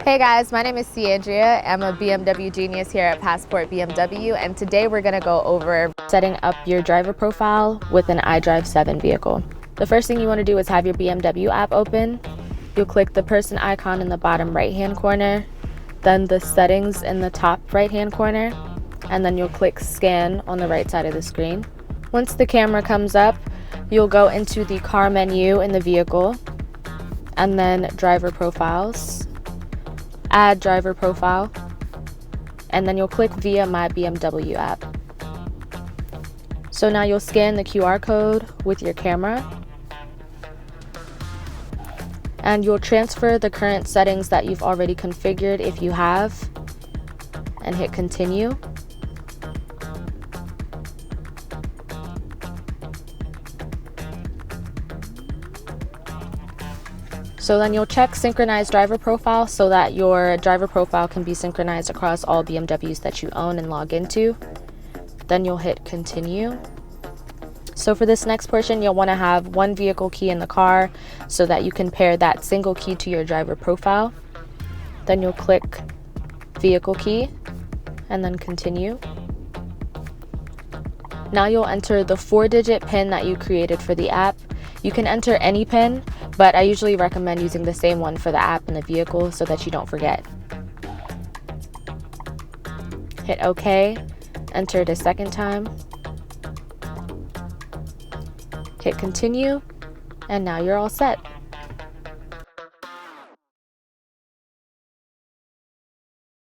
Hey guys, my name is Andrea. I'm a BMW genius here at Passport BMW, and today we're going to go over setting up your driver profile with an iDrive 7 vehicle. The first thing you want to do is have your BMW app open. You'll click the person icon in the bottom right hand corner, then the settings in the top right hand corner, and then you'll click scan on the right side of the screen. Once the camera comes up, you'll go into the car menu in the vehicle and then driver profiles. Add driver profile, and then you'll click via my BMW app. So now you'll scan the QR code with your camera, and you'll transfer the current settings that you've already configured if you have, and hit continue. So then you'll check synchronize driver profile so that your driver profile can be synchronized across all BMWs that you own and log into. Then you'll hit continue. So for this next portion, you'll want to have one vehicle key in the car so that you can pair that single key to your driver profile. Then you'll click vehicle key and then continue. Now you'll enter the 4-digit PIN that you created for the app. You can enter any PIN, but I usually recommend using the same one for the app and the vehicle so that you don't forget. Hit OK, enter it a second time, hit continue, and now you're all set.